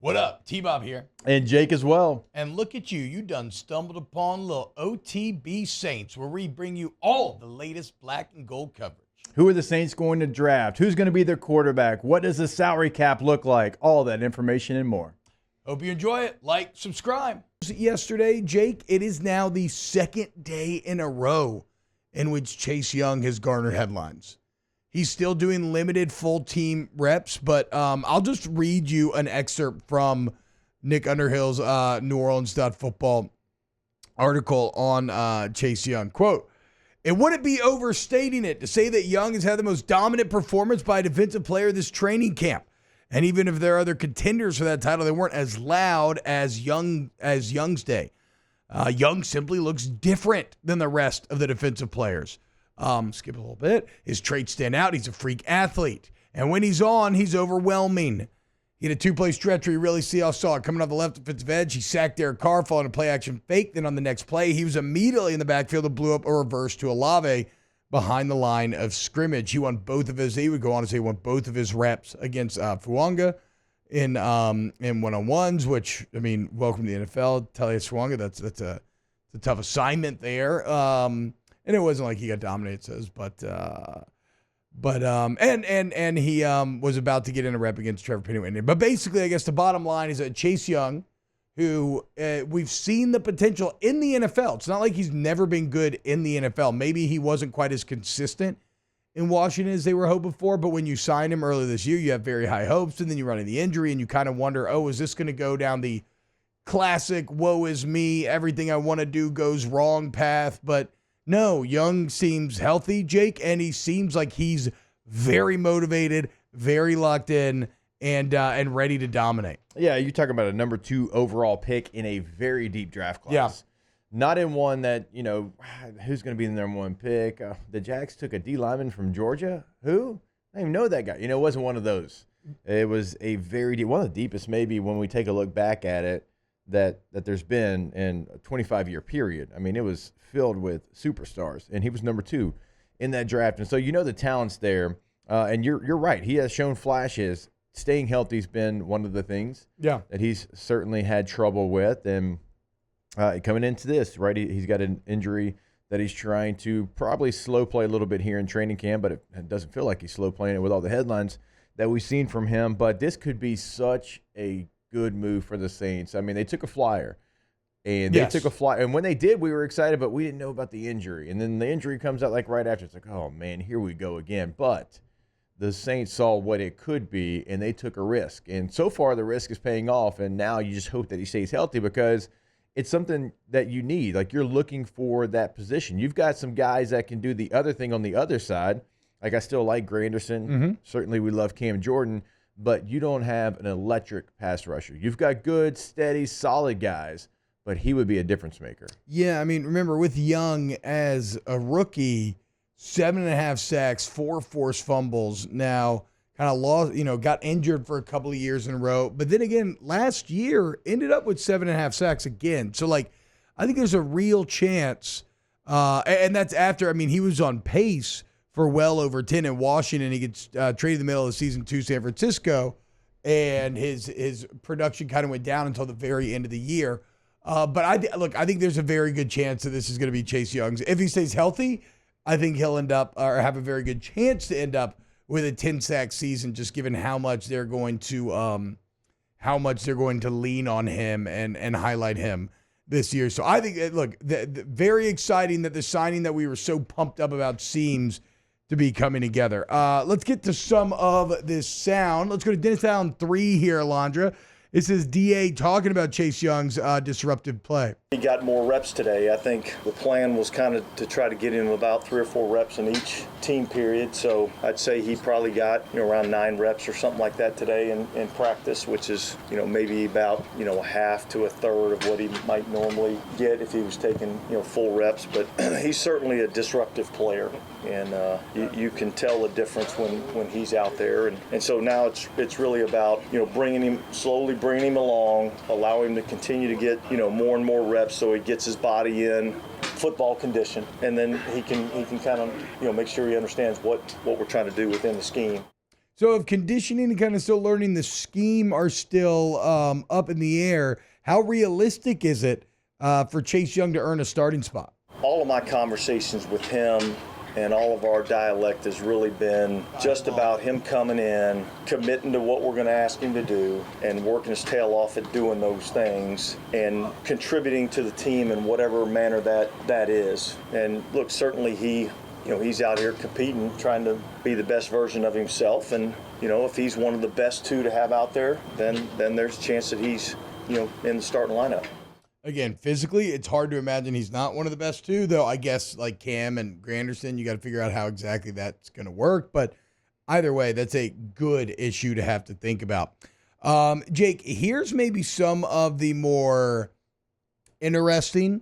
What up? T-Bob here. And Jake as well. And look at you. You done stumbled upon little OTB Saints, where we bring you all the latest black and gold coverage. Who are the Saints going to draft? Who's going to be their quarterback? What does the salary cap look like? All that information and more. Hope you enjoy it. Like, subscribe. Yesterday, Jake, it is now the second day in a row in which Chase Young has garnered headlines. He's still doing limited full team reps, but I'll just read you an excerpt from Nick Underhill's New Orleans Football article on Chase Young. Quote, "It wouldn't be overstating it to say that Young has had the most dominant performance by a defensive player this training camp. And even if there are other contenders for that title, they weren't as loud as Young's day. Young simply looks different than the rest of the defensive players. Skip a little bit. His traits stand out. He's a freak athlete. And when he's on, he's overwhelming. He had a two-play stretch where you really saw it coming off the left defensive edge. He sacked Derek Carr, following a play-action fake. Then on the next play, he was immediately in the backfield and blew up a reverse to Olave behind the line of scrimmage. He would go on to say he won both of his reps against Fuaga in one-on-ones, which, I mean, welcome to the NFL. Taliese Fuaga, that's a tough assignment there. And it wasn't like he got dominated, it says, and he was about to get in a rep against Trevor Penny. But basically, I guess the bottom line is that Chase Young, who we've seen the potential in the NFL. It's not like he's never been good in the NFL. Maybe he wasn't quite as consistent in Washington as they were hoping for, but when you sign him earlier this year, you have very high hopes, and then you run into the injury, and you kind of wonder, is this going to go down the classic woe is me, everything I want to do goes wrong path? But no, Young seems healthy, Jake, and he seems like he's very motivated, very locked in, and ready to dominate. Yeah, you're talking about a number 2 overall pick in a very deep draft class. Yeah. Not in one that, who's going to be the number 1 pick? The Jags took a D lineman from Georgia. Who? I don't even know that guy. It wasn't one of those. It was a very deep, one of the deepest maybe when we take a look back at it that there's been in a 25-year period. I mean, it was filled with superstars, and he was number 2 in that draft. And so the talent's there, and you're right. He has shown flashes. Staying healthy's been one of the things that he's certainly had trouble with. And coming into this, right, he's got an injury that he's trying to probably slow play a little bit here in training camp, but it doesn't feel like he's slow playing it with all the headlines that we've seen from him. But this could be such a good move for the Saints. I mean, they took a flyer. And and when they did, we were excited, but we didn't know about the injury. And then the injury comes out like right after. It's like, oh, man, here we go again. But the Saints saw what it could be, and they took a risk. And so far, the risk is paying off, and now you just hope that he stays healthy because it's something that you need. Like, you're looking for that position. You've got some guys that can do the other thing on the other side. Like, I still like Granderson. Mm-hmm. Certainly we love Cam Jordan, but you don't have an electric pass rusher. You've got good, steady, solid guys, but he would be a difference maker. Yeah, I mean, remember, with Young as a rookie, 7.5 sacks, 4 forced fumbles. Now, kind of lost, got injured for a couple of years in a row. But then again, last year, ended up with 7.5 sacks again. So, I think there's a real chance. And that's after, he was on pace for well over 10 in Washington. He gets traded in the middle of the season to San Francisco, and his production kind of went down until the very end of the year. But I think there's a very good chance that this is going to be Chase Young's. If he stays healthy, I think he'll end up or have a very good chance to end up with a 10-sack season, just given how much they're going to lean on him and highlight him this year. So I think, very exciting that the signing that we were so pumped up about seems to be coming together. Let's get to some of this sound. Let's go to Dennis Allen 3 here, Alondra. This is DA talking about Chase Young's disruptive play. He got more reps today. I think the plan was kind of to try to get him about 3 or 4 reps in each team period. So I'd say he probably got around 9 reps or something like that today in practice, which is maybe about a half to a third of what he might normally get if he was taking full reps. But he's certainly a disruptive player, and you can tell the difference when he's out there. And so now it's really about slowly bringing him along, allow him to continue to get more and more reps so he gets his body in football condition, and then he can kind of make sure he understands what we're trying to do within the scheme. So if conditioning and kind of still learning the scheme are still up in the air, how realistic is it for Chase Young to earn a starting spot? All of my conversations with him and all of our dialect has really been just about him coming in, committing to what we're going to ask him to do, and working his tail off at doing those things and contributing to the team in whatever manner that is. And look, certainly he's out here competing, trying to be the best version of himself. And, if he's one of the best two to have out there, then there's a chance that he's, in the starting lineup. Again, physically, it's hard to imagine he's not one of the best two, though I guess like Cam and Granderson, you got to figure out how exactly that's going to work. But either way, that's a good issue to have to think about. Jake, here's maybe some of the more interesting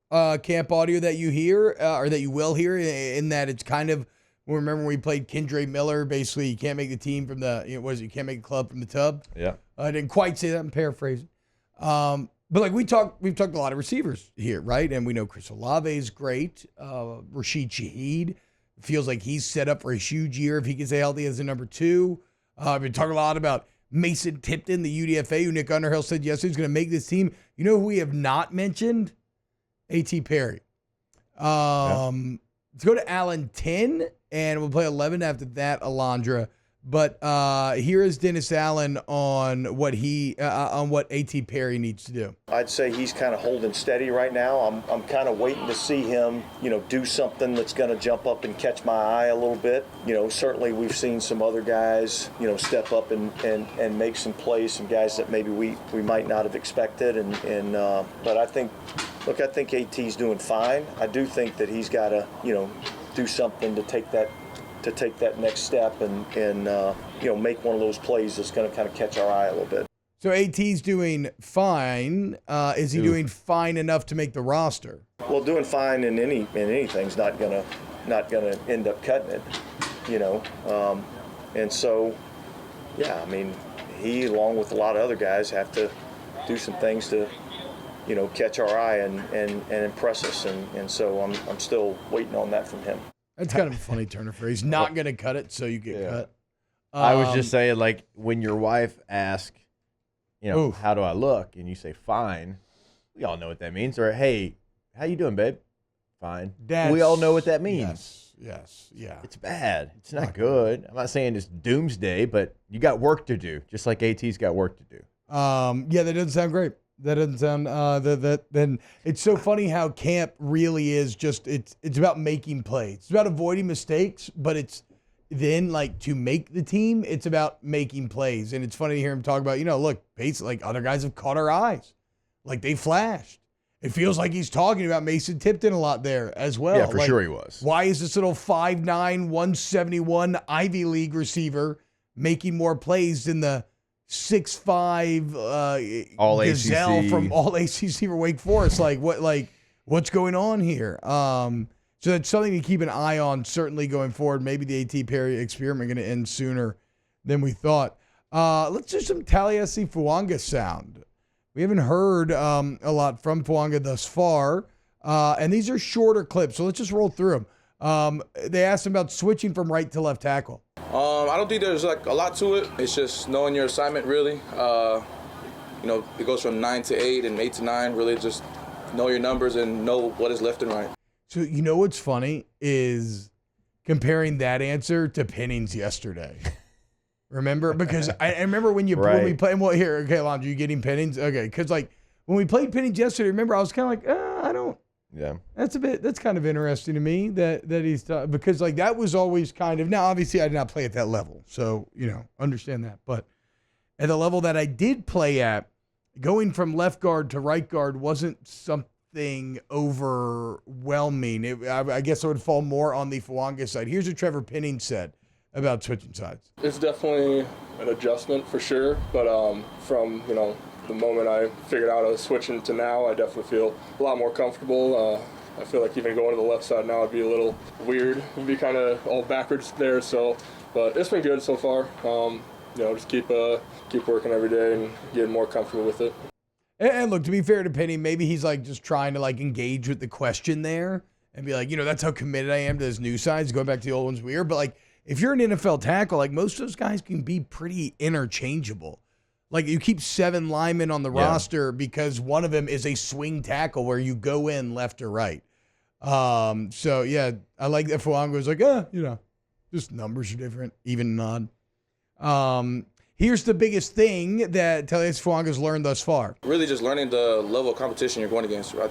camp audio that you hear or that you will hear, in that it's kind of, remember when we played Kendra Miller, basically you can't make the team from the, you can't make a club from the tub. Yeah. I didn't quite say that, I'm paraphrasing. But like we've talked a lot of receivers here, right? And we know Chris Olave is great. Rashid Shaheed feels like he's set up for a huge year if he can stay healthy as a number two. We've been talking a lot about Mason Tipton, the UDFA, who Nick Underhill said yesterday is going to make this team. You know who we have not mentioned? A.T. Perry. Let's go to Allen 10, and we'll play 11 after that, Alondra. But here is Dennis Allen on what A.T. Perry needs to do. I'd say he's kind of holding steady right now. I'm kind of waiting to see him, do something that's going to jump up and catch my eye a little bit. Certainly we've seen some other guys, step up and make some plays, some guys that maybe we might not have expected. But I think AT's doing fine. I do think that he's got to, do something to take that next step and make one of those plays that's going to kind of catch our eye a little bit. So AT's doing fine. Is he doing fine enough to make the roster? Well, doing fine in anything's not gonna end up cutting it, and so yeah, I mean, he along with a lot of other guys have to do some things to catch our eye and impress us, and so I'm still waiting on that from him. That's kind of a funny turn of phrase. Not going to cut it, so you get cut. I was just saying, like, when your wife asks, how do I look? And you say, fine. We all know what that means. Or, hey, how you doing, babe? Fine. We all know what that means. Yes. Yeah. It's bad. It's not good. I'm not saying it's doomsday, but you got work to do, just like AT's got work to do. Yeah, that doesn't sound great. That doesn't sound then it's so funny how camp really is just it's about making plays. It's about avoiding mistakes, but it's then like to make the team, it's about making plays. And it's funny to hear him talk about, look, basically like other guys have caught our eyes. Like they flashed. It feels like he's talking about Mason Tipton a lot there as well. Yeah, for sure he was. Why is this little 5'9", 171 Ivy League receiver making more plays than the 6'5" all Gazelle ACC from all ACC for Wake Forest? What's going on here? So that's something to keep an eye on, certainly going forward. Maybe the A.T. Perry experiment going to end sooner than we thought. Let's do some Taliese Fuaga sound. We haven't heard a lot from Fuaga thus far, and these are shorter clips, so let's just roll through them. They asked him about switching from right to left tackle. I don't think there's like a lot to it. It's just knowing your assignment, really. It goes from 9 to 8 and 8 to 9. Really just know your numbers and know what is left and right. So what's funny is comparing that answer to Penning's yesterday. Remember? Because I remember when we played. Well, here, okay, Alondra, you getting Penning's? Okay, because like when we played Penning's yesterday, remember I was kind of like, I don't. Yeah, that's kind of interesting to me that he's because like that was always kind of, now obviously I did not play at that level, so understand that, but at the level that I did play at, going from left guard to right guard wasn't something overwhelming. I guess it would fall more on the Fuaga side. Here's what Trevor Penning said about switching sides. It's definitely an adjustment for sure, but from the moment I figured out I was switching to now, I definitely feel a lot more comfortable. I feel like even going to the left side now would be a little weird. It'd be kind of all backwards there. So, but it's been good so far. Just keep working every day and getting more comfortable with it. And look, to be fair to Penny, maybe he's like just trying to like engage with the question there and be like, that's how committed I am to this new sides. Going back to the old one's weird, but like if you're an NFL tackle, like most of those guys can be pretty interchangeable. Like you keep 7 linemen on the roster because one of them is a swing tackle where you go in left or right. So yeah, I like that Fuaga was like, just numbers are different, even and odd. Here's the biggest thing that Taliese Fuaga's learned thus far. Really just learning the level of competition you're going against. I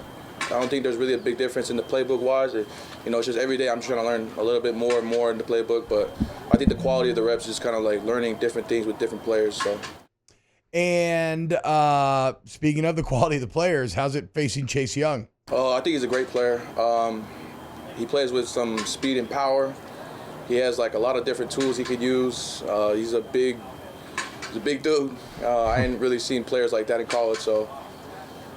don't think there's really a big difference in the playbook-wise. It's just every day I'm trying to learn a little bit more and more in the playbook, but I think the quality of the reps is kind of like learning different things with different players. So. And speaking of the quality of the players, how's it facing Chase Young? I think he's a great player. He plays with some speed and power. He has like a lot of different tools he could use. He's a big dude. I ain't really seen players like that in college, so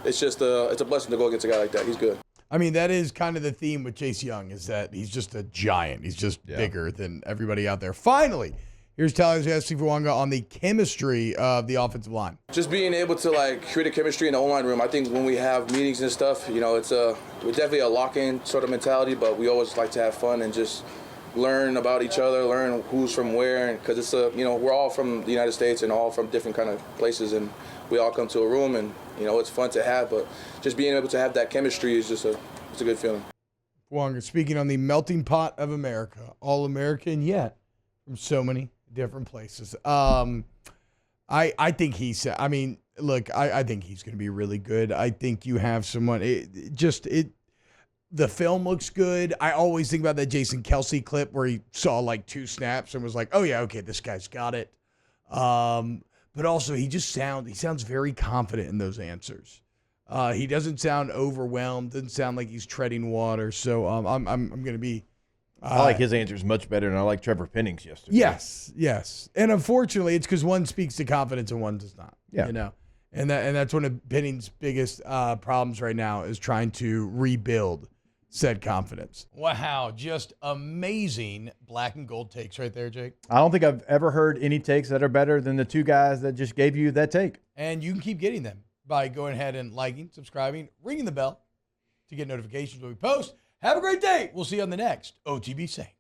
it's just it's a blessing to go against a guy like that. He's good. I mean, that is kind of the theme with Chase Young, is that he's just a giant. He's just bigger than everybody out there. Finally, here's Taliese Fuaga on the chemistry of the offensive line. Just being able to like create a chemistry in the O-line room. I think when we have meetings and stuff, it's we're definitely a lock-in sort of mentality, but we always like to have fun and just learn about each other, learn who's from where, because it's we're all from the United States and all from different kind of places, and we all come to a room, and it's fun to have, but just being able to have that chemistry is just it's a good feeling. Fuaga speaking on the melting pot of America, all American yet from so many different places. I think I think he's going to be really good. I think you have someone. The film looks good. I always think about that Jason Kelce clip where he saw like 2 snaps and was like, "Oh yeah, okay, this guy's got it." But also he sounds very confident in those answers. He doesn't sound overwhelmed. Doesn't sound like he's treading water. So I'm going to be. I like his answers much better than I like Trevor Penning's yesterday. Yes. And unfortunately, it's because one speaks to confidence and one does not. Yeah. And that's one of Penning's biggest problems right now is trying to rebuild said confidence. Wow, just amazing black and gold takes right there, Jake. I don't think I've ever heard any takes that are better than the 2 guys that just gave you that take. And you can keep getting them by going ahead and liking, subscribing, ringing the bell to get notifications when we post. Have a great day. We'll see you on the next OTB Saints.